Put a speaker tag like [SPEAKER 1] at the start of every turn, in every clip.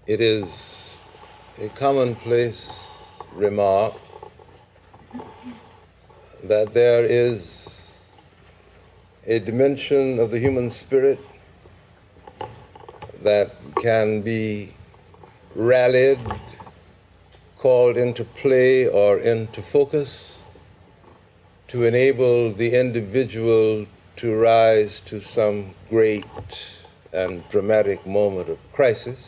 [SPEAKER 1] It is a commonplace remark that there is a dimension of the human spirit that can be rallied, called into play or into focus to enable the individual to rise to some great and dramatic moment of crisis.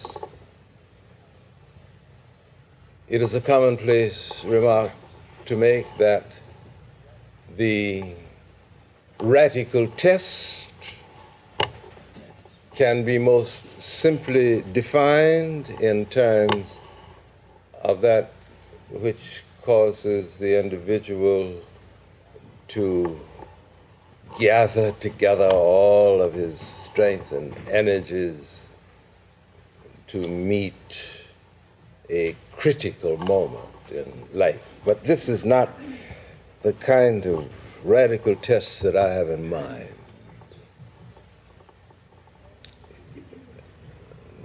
[SPEAKER 1] It is a commonplace remark to make that the radical test can be most simply defined in terms of that which causes the individual to gather together all of his strength and energies to meet a critical moment in life. But this is not the kind of radical test that I have in mind.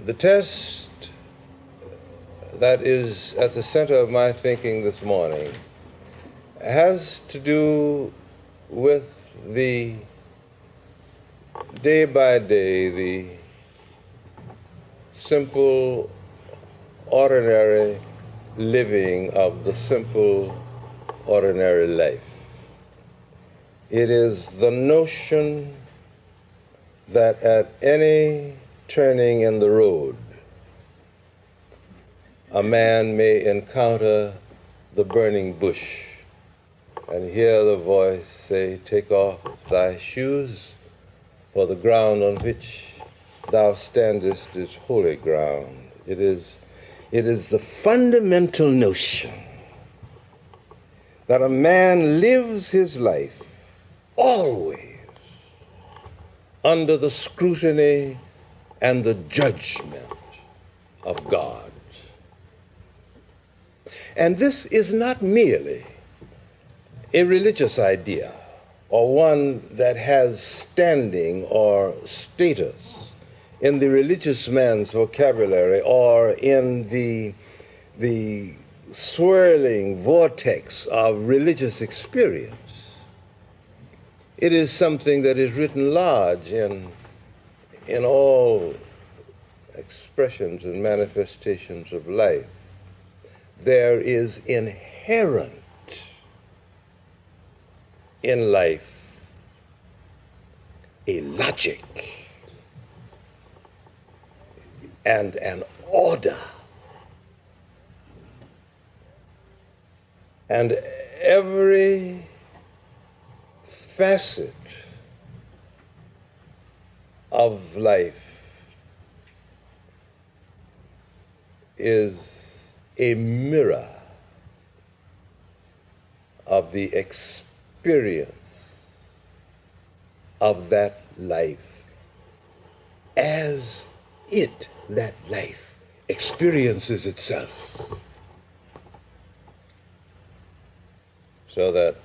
[SPEAKER 1] The test that is at the center of my thinking this morning has to do with the day by day, the simple, ordinary living of the simple, ordinary life. It is the notion that at any turning in the road, a man may encounter the burning bush and hear the voice say, "Take off thy shoes, for the ground on which thou standest is holy ground." It is the fundamental notion that a man lives his life always under the scrutiny and the judgment of God. And this is not merely a religious idea or one that has standing or status in the religious man's vocabulary or in the swirling vortex of religious experience. It is something that is written large in all expressions and manifestations of life. There is inherent in life a logic and an order, and every facet of life is a mirror of the experience of that life as that life, experiences itself. So that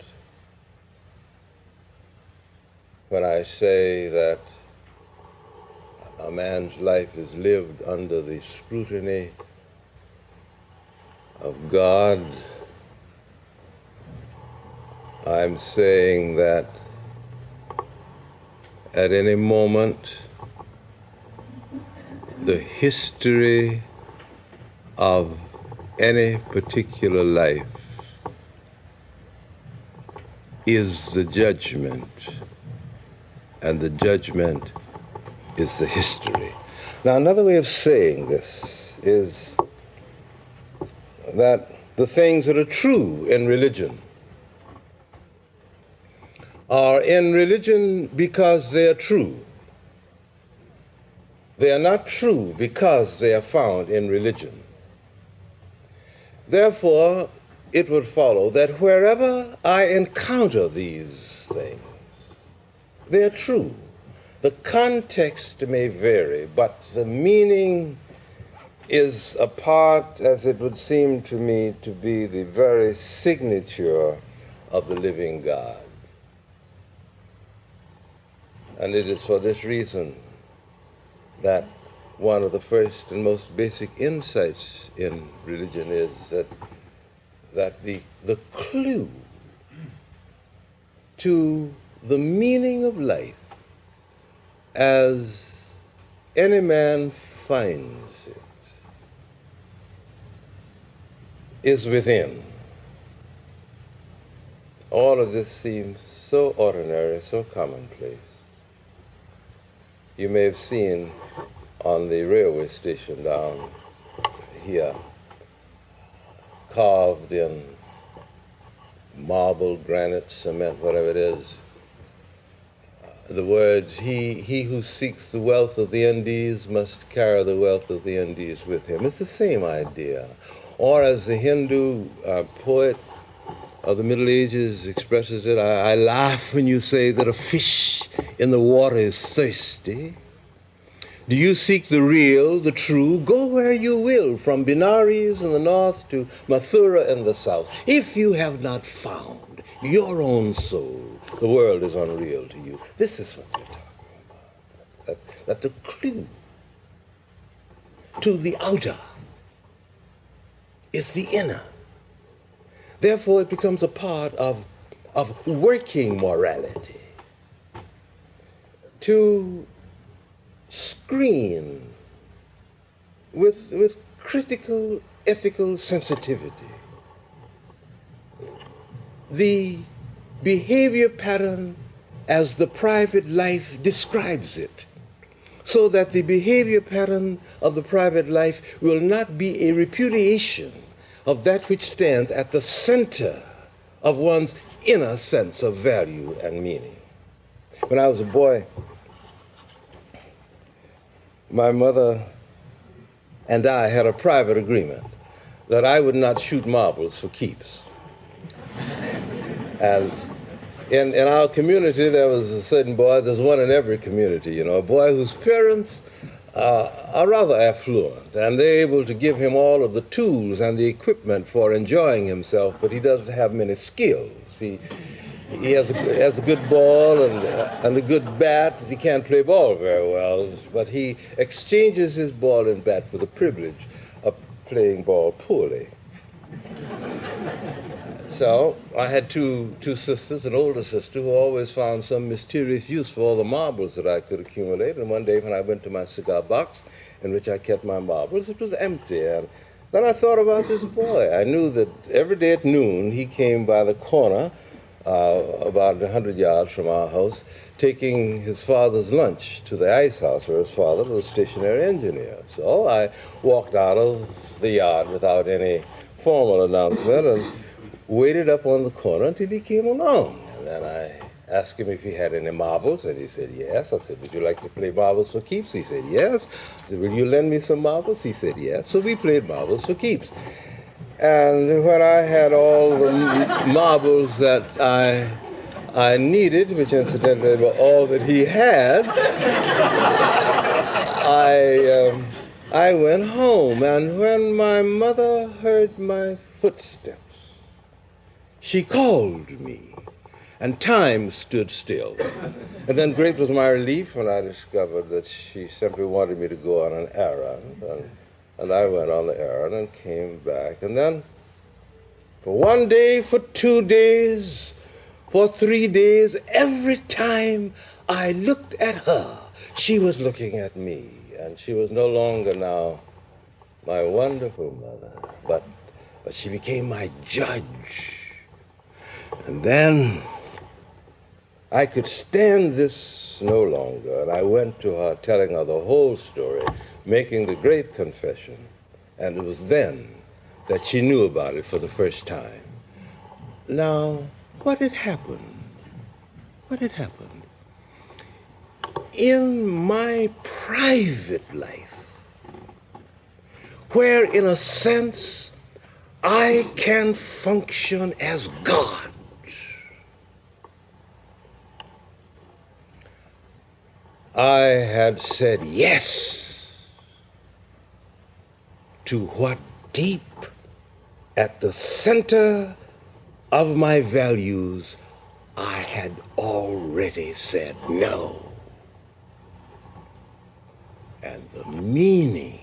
[SPEAKER 1] when I say that a man's life is lived under the scrutiny of God, I'm saying that at any moment the history of any particular life is the judgment, and the judgment is the history. Now, another way of saying this is that the things that are true in religion are in religion because they are true. They are not true because they are found in religion. Therefore, it would follow that wherever I encounter these things, they are true. The context may vary, but the meaning is a part, as it would seem to me, to be the very signature of the living God. And it is for this reason that one of the first and most basic insights in religion is that the clue to the meaning of life as any man finds it is within. All of this seems so ordinary, so commonplace. You may have seen on the railway station down here, carved in marble, granite, cement, whatever it is, the words, he who seeks the wealth of the Indies must carry the wealth of the Indies with him. It's the same idea. Or as the Hindu poet of the Middle Ages expresses it, I laugh when you say that a fish in the water is thirsty. Do you seek the real, the true? Go where you will, from Benares in the north to Mathura in the south. If you have not found your own soul, the world is unreal to you. This is what you're talking about. That the clue to the outer is the inner. Therefore, it becomes a part of working morality to screen with critical ethical sensitivity the behavior pattern as the private life describes it, so that the behavior pattern of the private life will not be a repudiation of that which stands at the center of one's inner sense of value and meaning. When I was a boy, my mother and I had a private agreement that I would not shoot marbles for keeps. And in our community, there was a certain boy, there's one in every community, you know, a boy whose parents are rather affluent, and they're able to give him all of the tools and the equipment for enjoying himself, but he doesn't have many skills. He has a good ball and a good bat. He can't play ball very well, but he exchanges his ball and bat for the privilege of playing ball poorly. So I had two sisters, an older sister who always found some mysterious use for all the marbles that I could accumulate. And one day when I went to my cigar box in which I kept my marbles, it was empty. And then I thought about this boy. I knew that every day at noon he came by the corner about 100 yards from our house, taking his father's lunch to the ice house where his father was a stationary engineer. So I walked out of the yard without any formal announcement and waited up on the corner until he came along. And then I asked him if he had any marbles, and he said yes. I said, would you like to play marbles for keeps? He said yes. I said, will you lend me some marbles? He said yes. So we played marbles for keeps. And when I had all the marbles that I needed, which incidentally were all that he had, I went home. And when my mother heard my footsteps, she called me, and time stood still. And then great was my relief when I discovered that she simply wanted me to go on an errand. And I went on the errand and came back. And then for 1 day, for 2 days, for 3 days, every time I looked at her, she was looking at me. And she was no longer now my wonderful mother, but she became my judge. And then I could stand this no longer, and I went to her telling her the whole story, making the great confession, and it was then that she knew about it for the first time. Now, what had happened? What had happened? In my private life, where in a sense I can function as God, I had said yes to what deep at the center of my values I had already said no. and the meaning